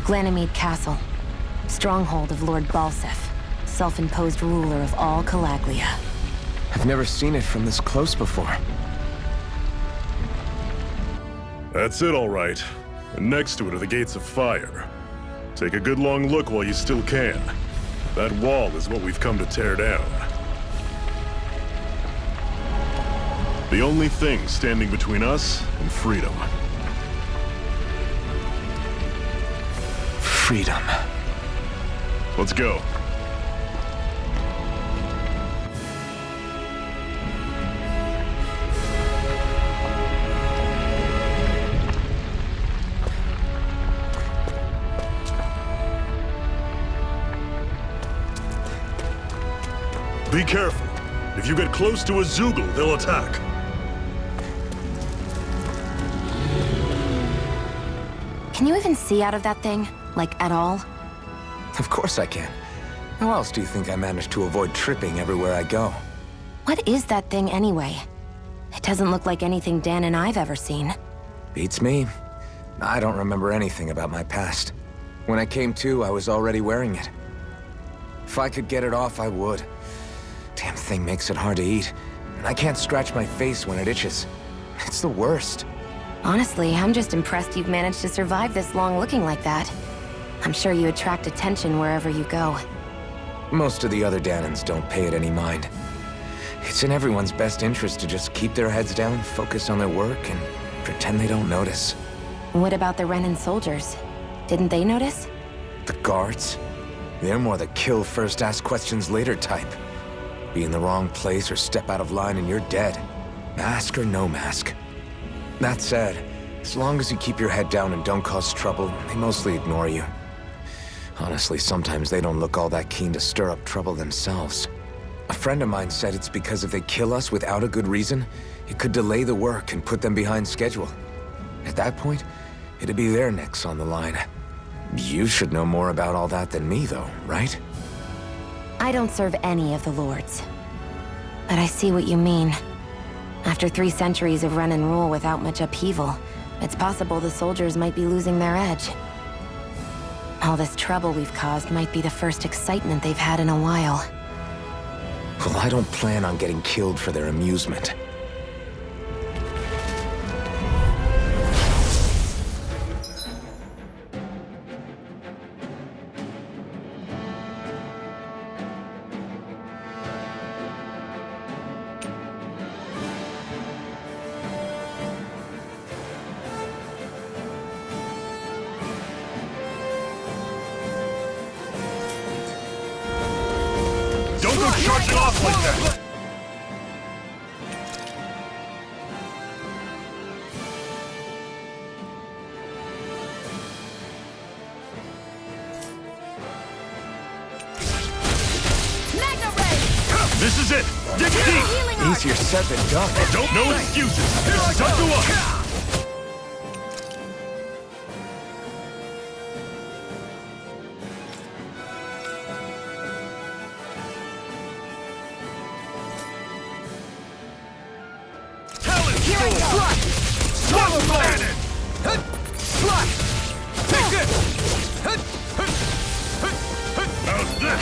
Ganymede Castle. Stronghold of Lord Balsef, self-imposed ruler of all Calaglia. I've never seen it from this close before. That's it, all right. And next to it are the Gates of Fire. Take a good long look while you still can. That wall is what we've come to tear down. The only thing standing between us and freedom. Freedom. Let's go. Be careful. If you get close to a Zoogle, they'll attack. Can you even see out of that thing? Like, at all? Of course I can. How else do you think I managed to avoid tripping everywhere I go? What is that thing anyway? It doesn't look like anything Dan and I've ever seen. Beats me. I don't remember anything about my past. When I came to, I was already wearing it. If I could get it off, I would. Damn thing makes it hard to eat. And I can't scratch my face when it itches. It's the worst. Honestly, I'm just impressed you've managed to survive this long looking like that. I'm sure you attract attention wherever you go. Most of the other Dahnans don't pay it any mind. It's in everyone's best interest to just keep their heads down, focus on their work, and pretend they don't notice. What about the Renan soldiers? Didn't they notice? The guards? They're more the kill first, ask questions later type. Be in the wrong place or step out of line and you're dead. Mask or no mask. That said, as long as you keep your head down and don't cause trouble, they mostly ignore you. Honestly, sometimes they don't look all that keen to stir up trouble themselves. A friend of mine said it's because if they kill us without a good reason, it could delay the work and put them behind schedule. At that point, it'd be their necks on the line. You should know more about all that than me, though, right? I don't serve any of the lords. But I see what you mean. After 3 centuries of Renan rule without much upheaval, it's possible the soldiers might be losing their edge. All this trouble we've caused might be the first excitement they've had in a while. Well, I don't plan on getting killed for their amusement. Don't go charging off like that! This is it! Dig deep! Easier said than done. Don't no excuses! This is up to us! Swallow planet! Slash! Take this! How's this?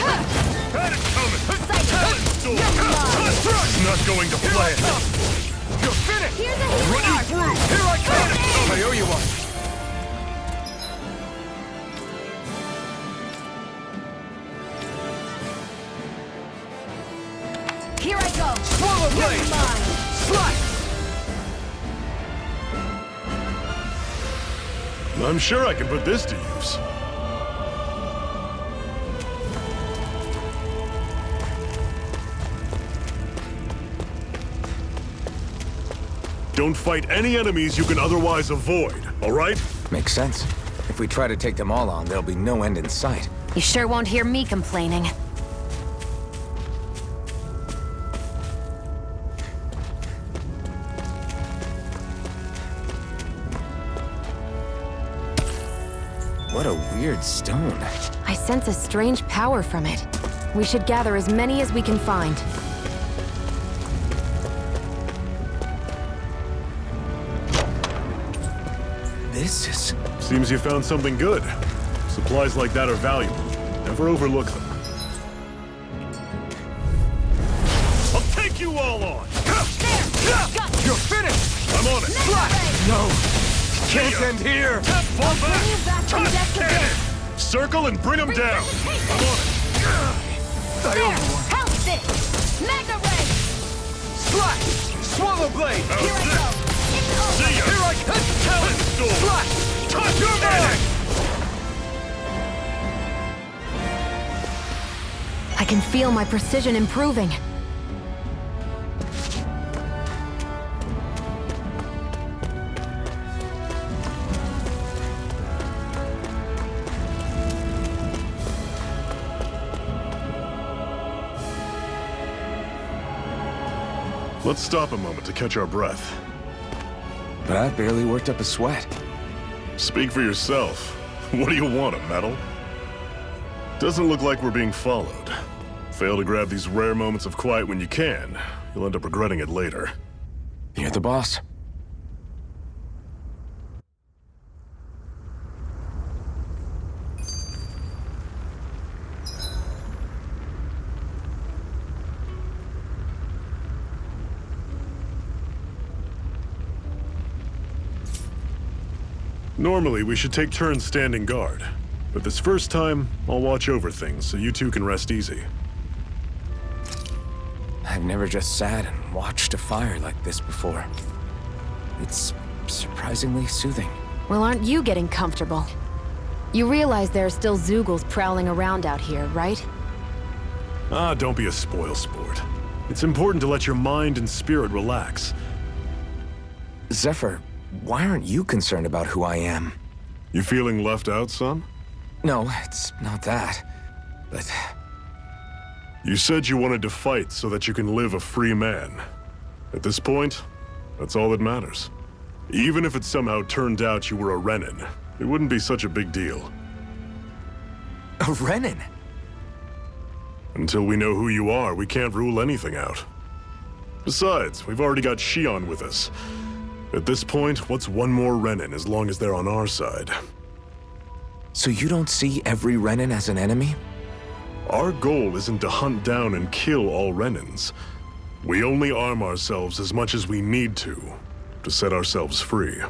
Had it coming! Talent sword! It's not going to plan! You're finished! I'll run you through! Here I come! I owe you one! Here I go! Swallow blade! Slash! I'm sure I can put this to use. Don't fight any enemies you can otherwise avoid, all right? Makes sense. If we try to take them all on, there'll be no end in sight. You sure won't hear me complaining. What a weird stone. I sense a strange power from it. We should gather as many as we can find. This is... Seems you found something good. Supplies like that are valuable. Never overlook them. I'll take you all on! You're finished! I'm on it! No! Can't end here! Fall Bring you back from death to Cannon! death. Circle and bring them down! I'm on it! There! How's this? Magna Ray! Slash! Swallow blade! Here I go! It's over! See ya! Here I come! Talon Storm! Slash! Touch your man! I can feel my precision improving. Let's stop a moment to catch our breath. But I've barely worked up a sweat. Speak for yourself. What do you want, a medal? Doesn't look like we're being followed. Fail to grab these rare moments of quiet when you can, you'll end up regretting it later. You're the boss. Normally, we should take turns standing guard. But this first time, I'll watch over things so you two can rest easy. I've never just sat and watched a fire like this before. It's surprisingly soothing. Well, aren't you getting comfortable? You realize there are still Zeugles prowling around out here, right? Ah, don't be a spoilsport. It's important to let your mind and spirit relax. Zephyr, why aren't you concerned about who I am? You feeling left out, son? No, it's not that. But You said you wanted to fight so that you can live a free man. At this point, that's all that matters. Even if it somehow turned out you were a Renan, it wouldn't be such a big deal. a Renan? Until we know who you are, we can't rule anything out. Besides, we've already got Shionne with us. At this point, what's one more Renan as long as they're on our side? So you don't see every Renan as an enemy? Our goal isn't to hunt down and kill all Renans. We only arm ourselves as much as we need to set ourselves free.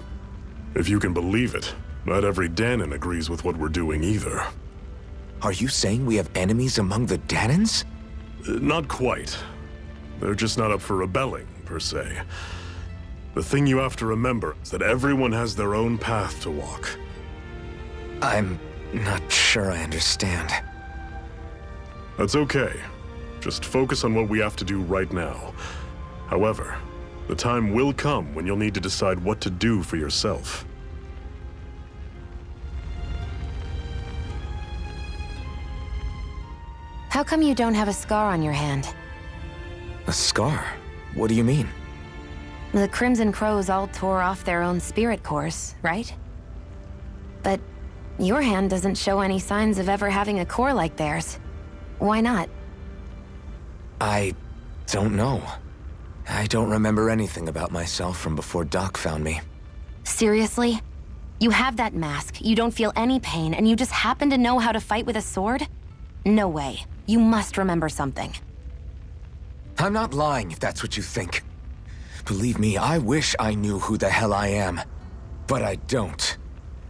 If you can believe it, not every Dahnan agrees with what we're doing either. Are you saying we have enemies among the Dahnans? Not quite. They're just not up for rebelling, per se. The thing you have to remember is that everyone has their own path to walk. I'm not sure I understand. That's okay. Just focus on what we have to do right now. However, the time will come when you'll need to decide what to do for yourself. How come you don't have a scar on your hand? A scar? What do you mean? The Crimson Crows all tore off their own spirit cores, right? But your hand doesn't show any signs of ever having a core like theirs. Why not? I don't know. I don't remember anything about myself from before Doc found me. Seriously? You have that mask, you don't feel any pain, and you just happen to know how to fight with a sword? No way. You must remember something. I'm not lying if that's what you think. Believe me, I wish I knew who the hell I am. But I don't.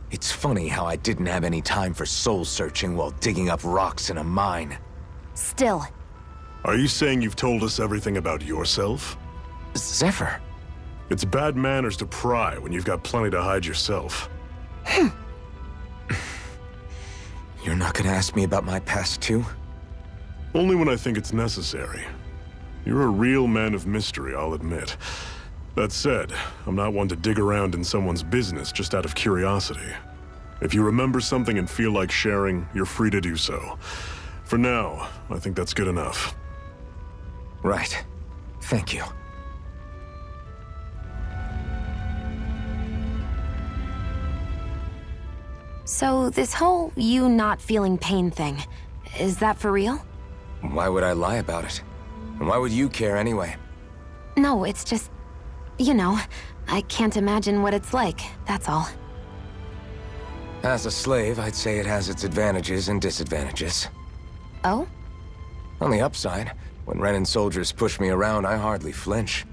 It's funny how I didn't have any time for soul searching while digging up rocks in a mine. Still. Are you saying you've told us everything about yourself? Zephyr. It's bad manners to pry when you've got plenty to hide yourself. You're not gonna ask me about my past too? Only when I think it's necessary. You're a real man of mystery, I'll admit. That said, I'm not one to dig around in someone's business just out of curiosity. If you remember something and feel like sharing, you're free to do so. For now, I think that's good enough. Right. Thank you. So this whole you not feeling pain thing, is that for real? Why would I lie about it? And why would you care anyway? No, it's just, you know, I can't imagine what it's like, that's all. As a slave, I'd say it has its advantages and disadvantages. Oh? On the upside, when Renan soldiers push me around, I hardly flinch.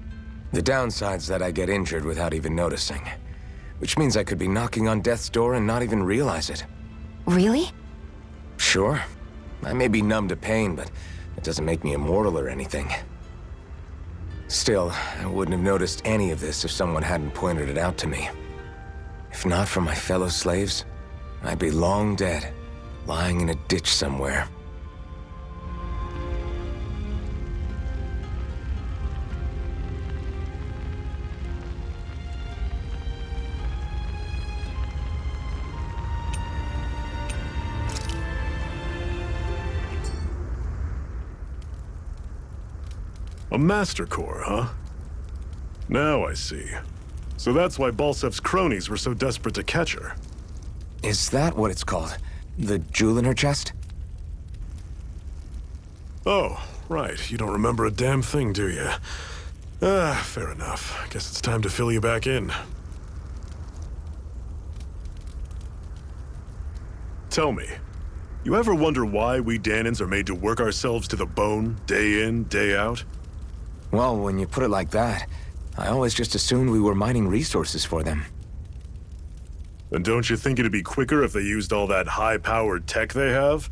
The downside's that I get injured without even noticing. Which means I could be knocking on death's door and not even realize it. Really? Sure. I may be numb to pain, but it doesn't make me immortal or anything. Still, I wouldn't have noticed any of this if someone hadn't pointed it out to me. If not for my fellow slaves, I'd be long dead, lying in a ditch somewhere. A Master Core, huh? Now I see. So that's why Balsef's cronies were so desperate to catch her. Is that what it's called? The jewel in her chest? Oh, right. You don't remember a damn thing, do you? Fair enough. Guess it's time to fill you back in. Tell me, you ever wonder why we Dahnans are made to work ourselves to the bone, day in, day out? Well, when you put it like that, I always just assumed we were mining resources for them. And don't you think it'd be quicker if they used all that high-powered tech they have?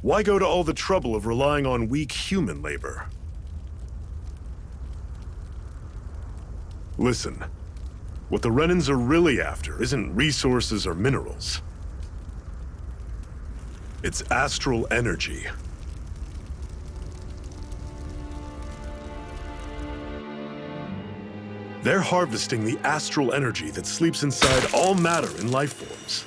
Why go to all the trouble of relying on weak human labor? Listen, what the Renans are really after isn't resources or minerals. It's astral energy. They're harvesting the astral energy that sleeps inside all matter in life forms.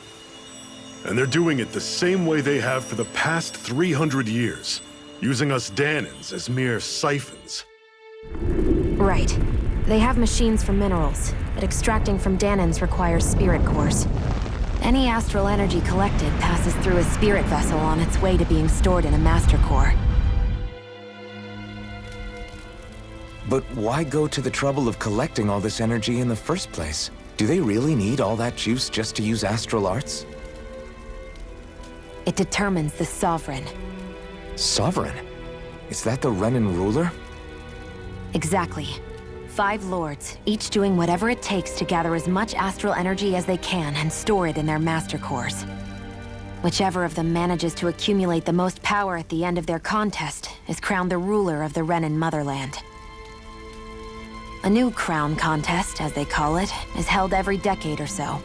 And they're doing it the same way they have for the past 300 years, using us Dahnans as mere siphons. Right. They have machines for minerals, but extracting from Dahnans requires spirit cores. Any astral energy collected passes through a spirit vessel on its way to being stored in a master core. But why go to the trouble of collecting all this energy in the first place? Do they really need all that juice just to use astral arts? It determines the Sovereign. Sovereign? Is that the Renan ruler? Exactly. 5 lords, each doing whatever it takes to gather as much astral energy as they can and store it in their master cores. Whichever of them manages to accumulate the most power at the end of their contest is crowned the ruler of the Renan motherland. A new crown contest, as they call it, is held every decade or so.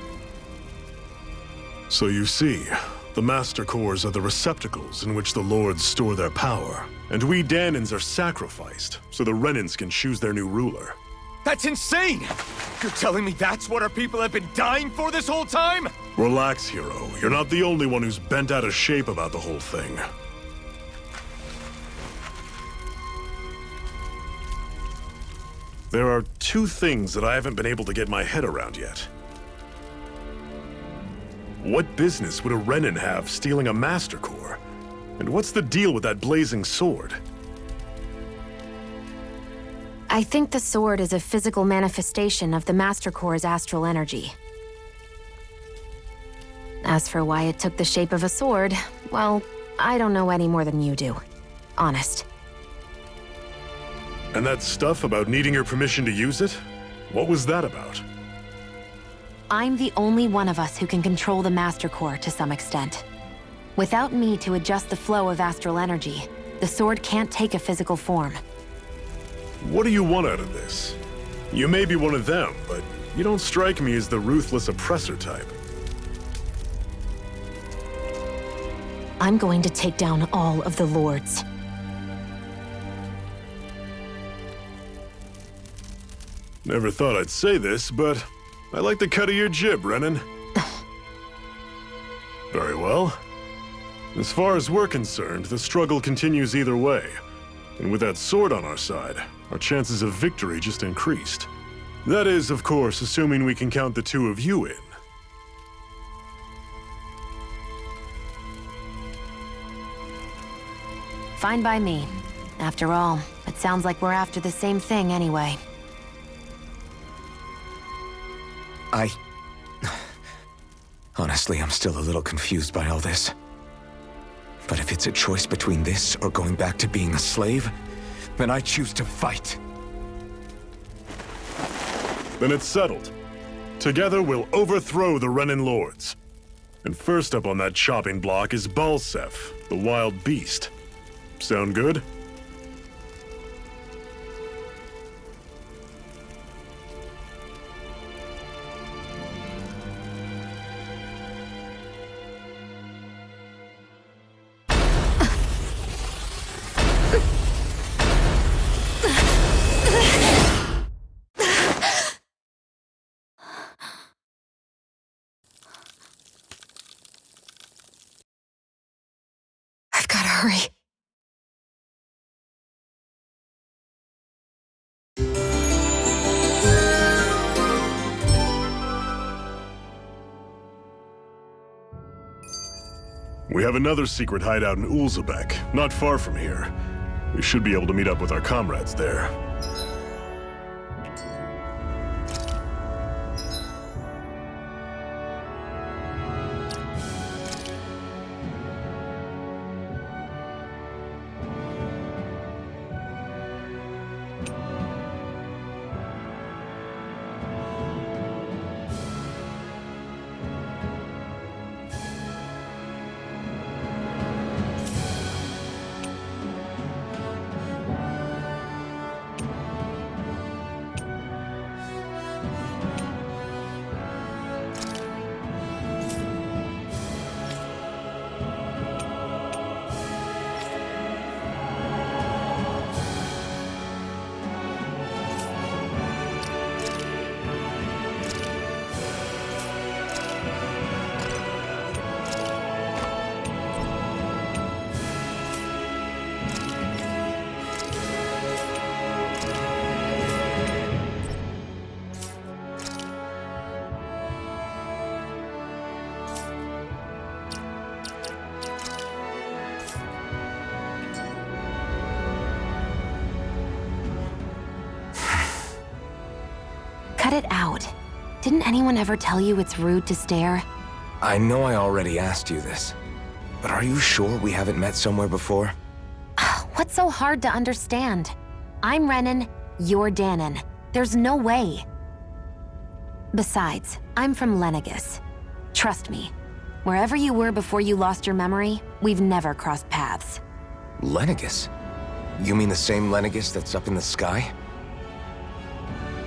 So you see, the Master Cores are the receptacles in which the Lords store their power. And we Dahnans are sacrificed, so the Renans can choose their new ruler. That's insane! You're telling me that's what our people have been dying for this whole time? Relax, hero. You're not the only one who's bent out of shape about the whole thing. There are 2 things that I haven't been able to get my head around yet. What business would a Renan have stealing a Master Core? And what's the deal with that blazing sword? I think the sword is a physical manifestation of the Master Core's astral energy. As for why it took the shape of a sword, well, I don't know any more than you do. Honest. And that stuff about needing your permission to use it? What was that about? I'm the only one of us who can control the Master Core to some extent. Without me to adjust the flow of astral energy, the sword can't take a physical form. What do you want out of this? You may be one of them, but you don't strike me as the ruthless oppressor type. I'm going to take down all of the lords. Never thought I'd say this, but I like the cut of your jib, Renan. Very well. As far as we're concerned, the struggle continues either way. And with that sword on our side, our chances of victory just increased. That is, of course, assuming we can count the 2 of you in. Fine by me. After all, it sounds like we're after the same thing anyway. Honestly, I'm still a little confused by all this. But if it's a choice between this or going back to being a slave, then I choose to fight. Then it's settled. Together we'll overthrow the Renan lords. And first up on that chopping block is Balsef, the wild beast. Sound good? I've gotta hurry. We have another secret hideout in Ulzebek, not far from here. We should be able to meet up with our comrades there. Cut it out. Didn't anyone ever tell you it's rude to stare? I know I already asked you this, but are you sure we haven't met somewhere before? What's so hard to understand? I'm Renan, you're Dahna. There's no way. Besides, I'm from Lenegis. Trust me, wherever you were before you lost your memory, we've never crossed paths. Lenegis? You mean the same Lenegis that's up in the sky?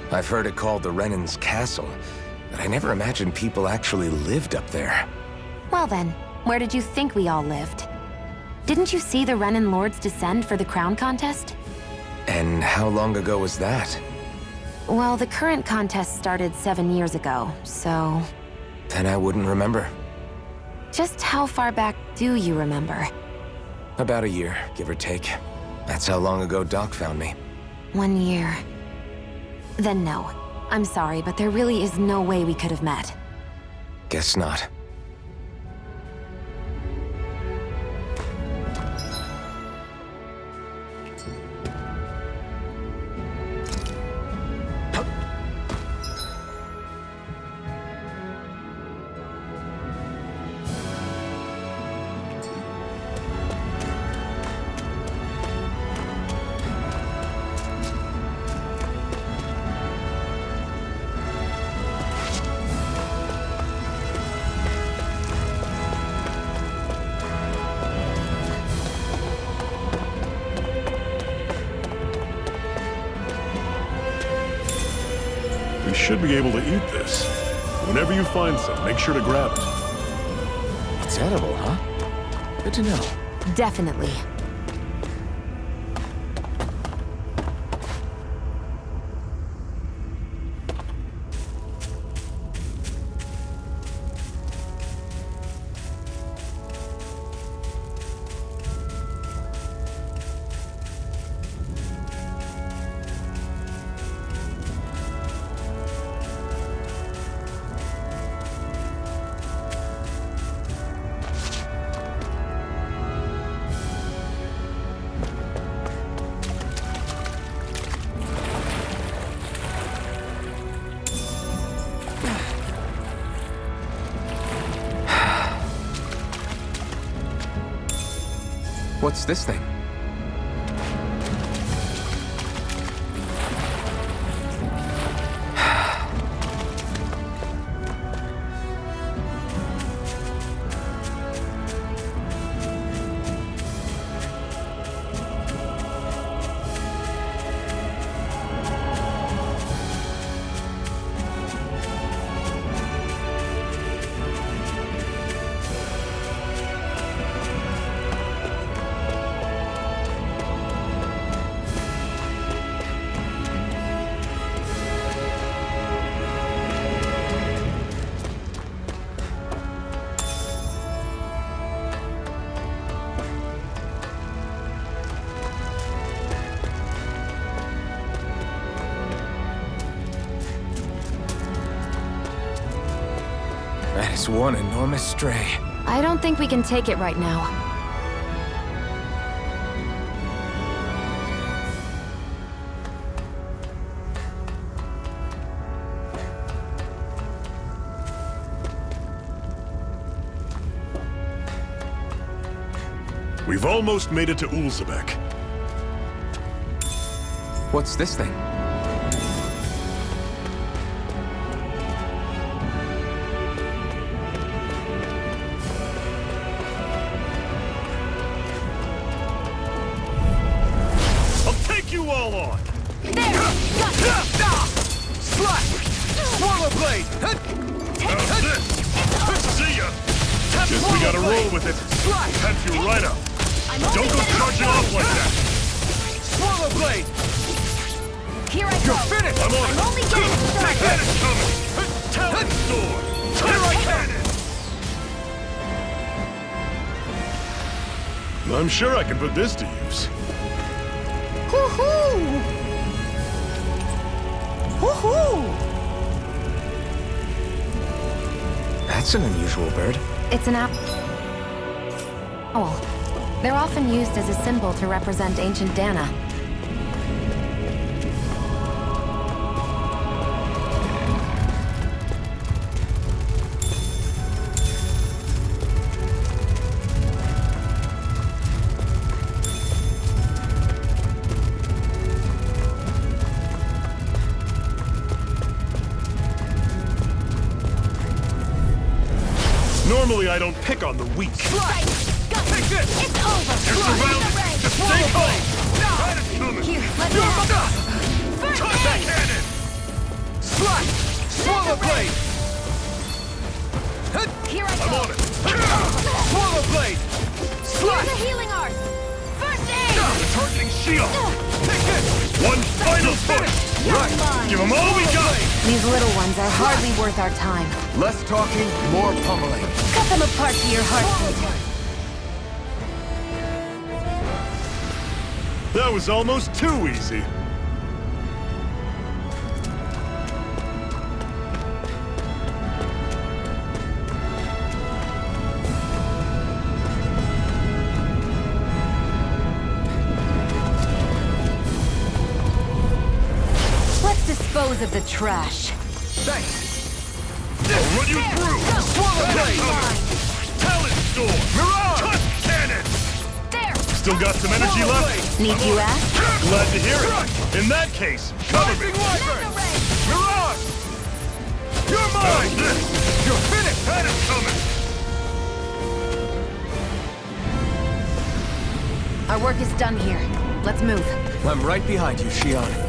I've heard it called the Renan's Castle, but I never imagined people actually lived up there. Well then, where did you think we all lived? Didn't you see the Renan lords descend for the crown contest? And how long ago was that? Well, the current contest started 7 years ago, so... Then I wouldn't remember. Just how far back do you remember? About a year, give or take. That's how long ago Doc found me. 1 year. Then no. I'm sorry, but there really is no way we could have met. Guess not. We should be able to eat this. Whenever you find some, make sure to grab it. It's edible, huh? Good to know. Definitely. What's this thing? That is one enormous stray. I don't think we can take it right now. We've almost made it to Ulzebek. What's this thing? You all on! There! Got Slash! Swallow blade! How's this? See ya! Guess we gotta roll with it. Catch you right up. Don't go charging off like that! Swallow blade! Here I go! You're finished! I'm on it! only getting started! That is coming! Talon sword! Here I cannon! I'm sure I can put this to use. Woohoo! Woohoo! That's an unusual bird. It's an owl. They're often used as a symbol to represent ancient Dahna. Normally, I don't pick on the weak. Right! Got it! Take this! It's over! You're surrounded! Just stay calm! That is coming! Here, let me out! First Touch that aid! cannon! Slash! Swallow blade! Here I I'm go! on it! Swallow blade! Here's Slash! a healing art! First aid! They're targeting Shionne! Take this! One final push! Not mine. Give them all we got! These little ones are hardly worth our time. Less talking, more pummeling. Cut them apart to your heartbeat. That was almost too easy. Let's dispose of the trash. Thanks. I'll run you through! Swallow blade! Talon sword! Mirage! Touch cannon! There! Still got some energy Swallow left? blade! Need you ask? Glad to hear it. In that case, cover me. Rising wyvern! Mirage! You're How's mine! this? You're finished! That is coming. Our work is done here. Let's move. I'm right behind you, Shionne.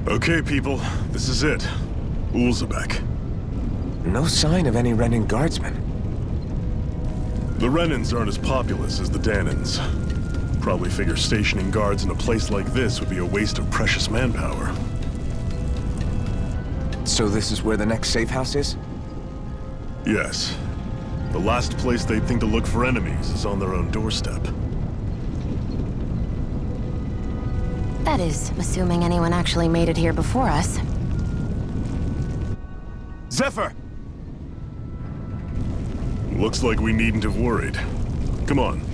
Okay, people, this is it. Ulzebek. No sign of any Renan guardsmen. The Renans aren't as populous as the Dahnans. Probably figure stationing guards in a place like this would be a waste of precious manpower. So this is where the next safe house is? Yes. The last place they'd think to look for enemies is on their own doorstep. That is, assuming anyone actually made it here before us. Zephyr! Looks like we needn't have worried. Come on.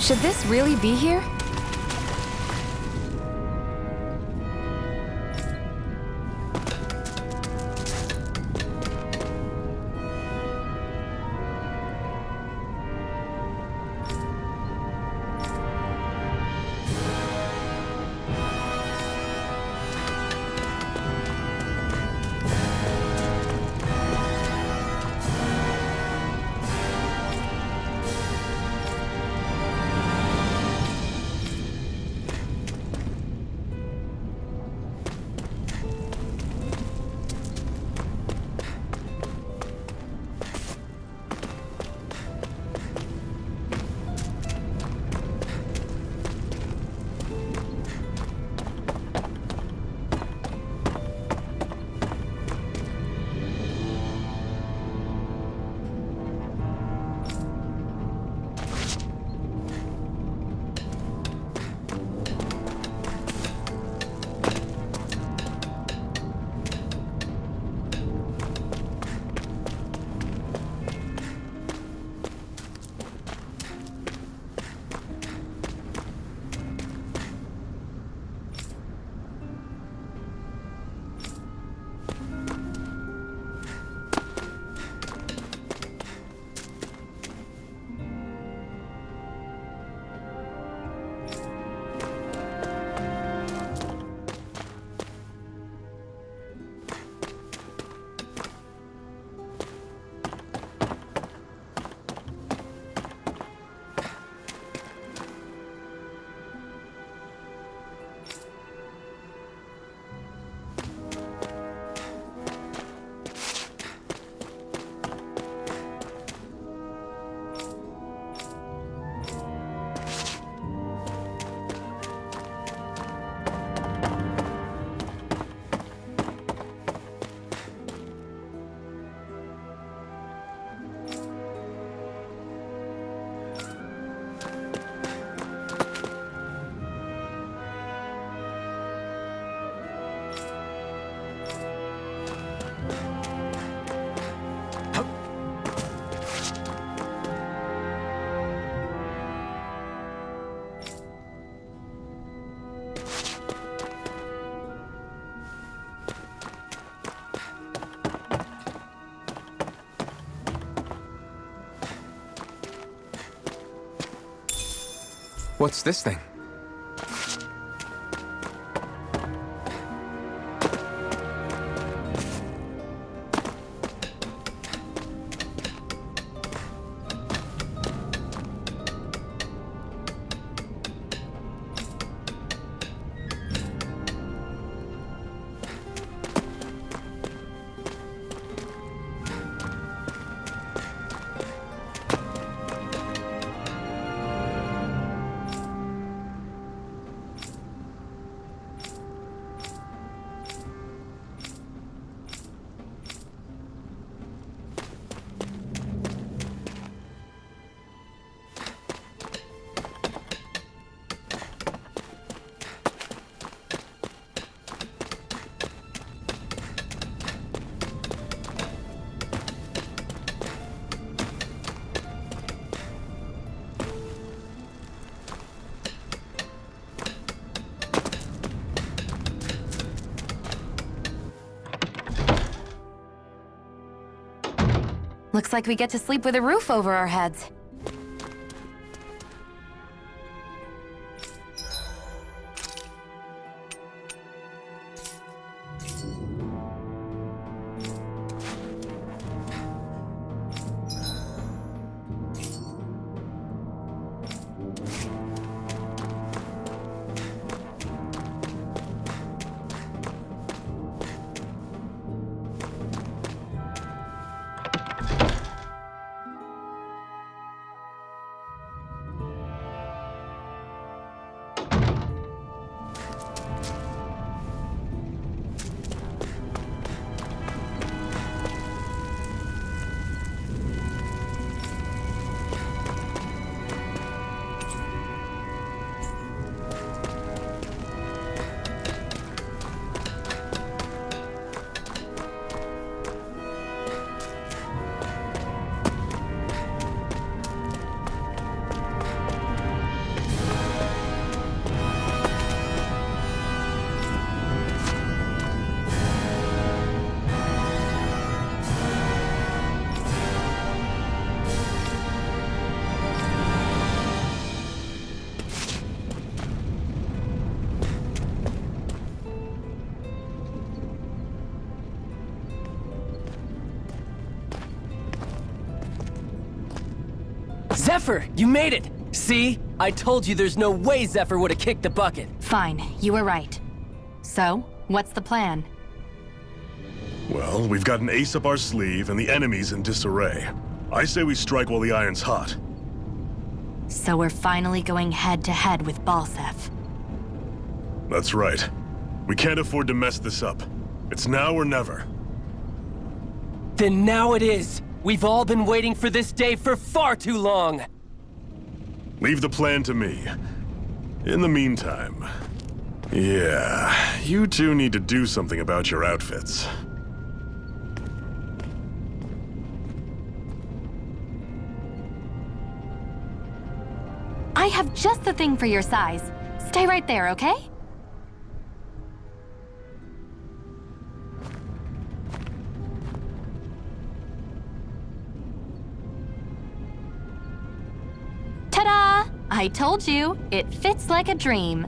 Should this really be here? What's this thing? Looks like we get to sleep with a roof over our heads. Zephyr, you made it! See? I told you there's no way Zephyr would have kicked the bucket. Fine, you were right. So, what's the plan? Well, we've got an ace up our sleeve and the enemy's in disarray. I say we strike while the iron's hot. So we're finally going head-to-head with Balseph. That's right. We can't afford to mess this up. It's now or never. Then now it is! We've all been waiting for this day for far too long! Leave the plan to me. In the meantime... yeah, you two need to do something about your outfits. I have just the thing for your size. Stay right there, okay? Ta-da! I told you, it fits like a dream.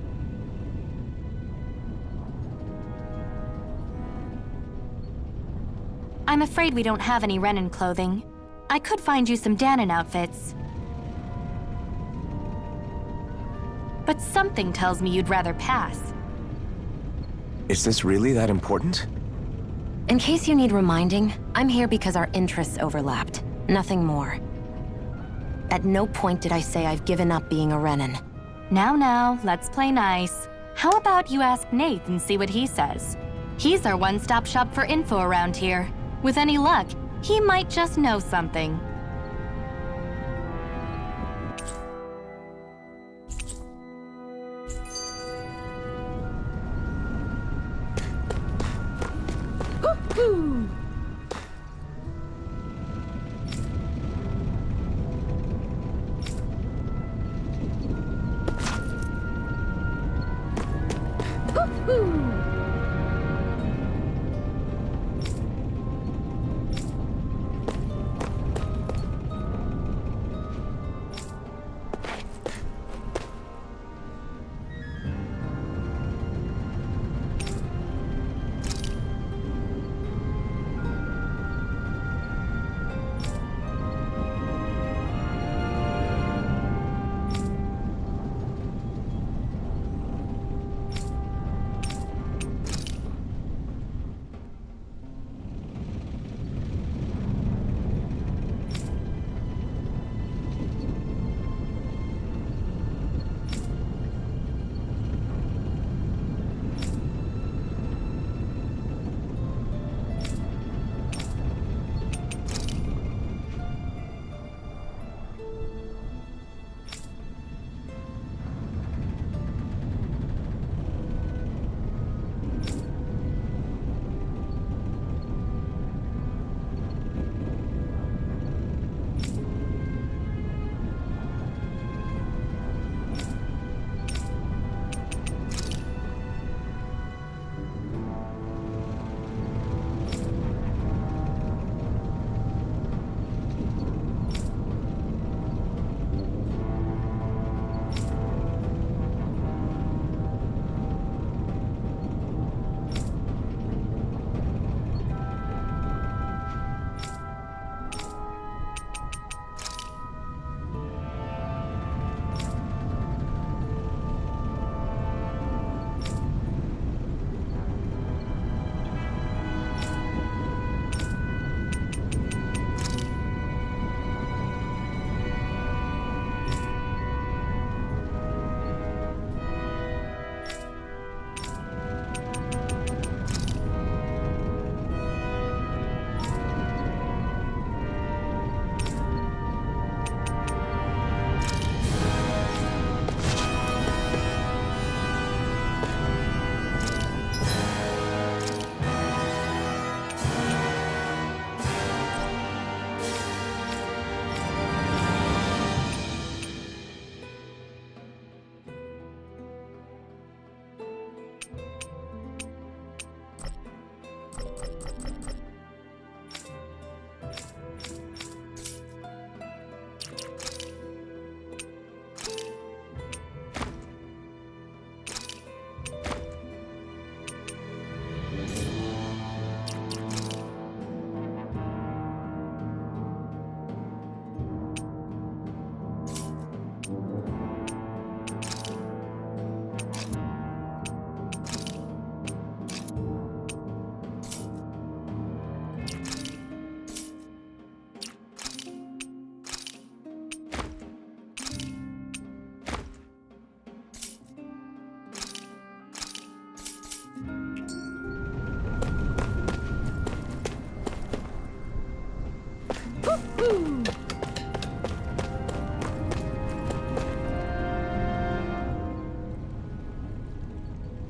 I'm afraid we don't have any Renan clothing. I could find you some Dahna outfits. But something tells me you'd rather pass. Is this really that important? In case you need reminding, I'm here because our interests overlapped. Nothing more. At no point did I say I've given up being a Renan. Now, let's play nice. How about you ask Nate and see what he says? He's our one-stop shop for info around here. With any luck, he might just know something. Woo-hoo! Woo-hoo!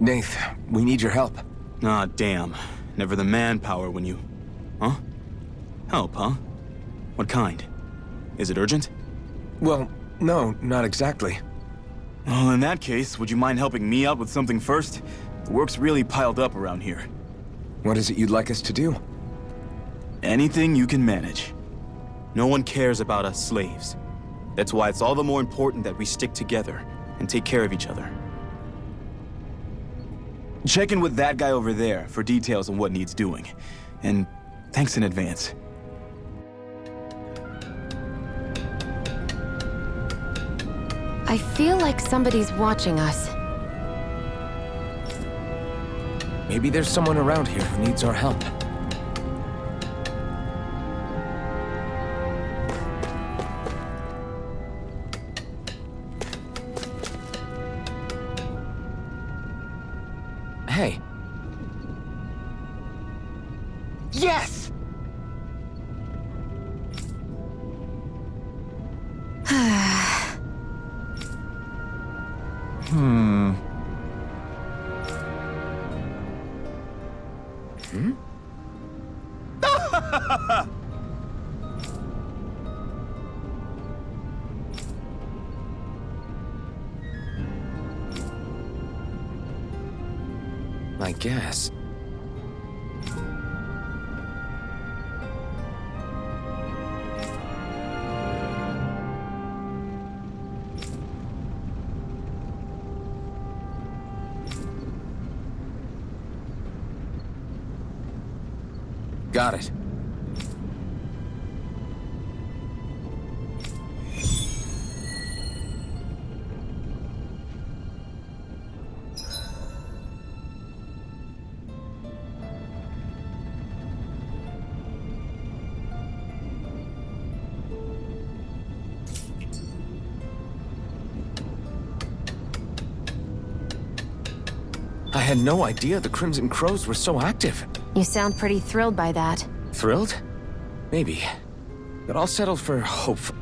Nath, we need your help. Ah, damn. Never the manpower when you... Huh? Help, huh? What kind? Is it urgent? Well, no, not exactly. Well, in that case, would you mind helping me out with something first? The work's really piled up around here. What is it you'd like us to do? Anything you can manage. No one cares about us slaves. That's why it's all the more important that we stick together and take care of each other. Check in with that guy over there for details on what needs doing. And thanks in advance. I feel like somebody's watching us. Maybe there's someone around here who needs our help. Hey. Yes! I guess. Got it. I had no idea the Crimson Crows were so active. You sound pretty thrilled by that. Thrilled? Maybe. But I'll settle for hopeful.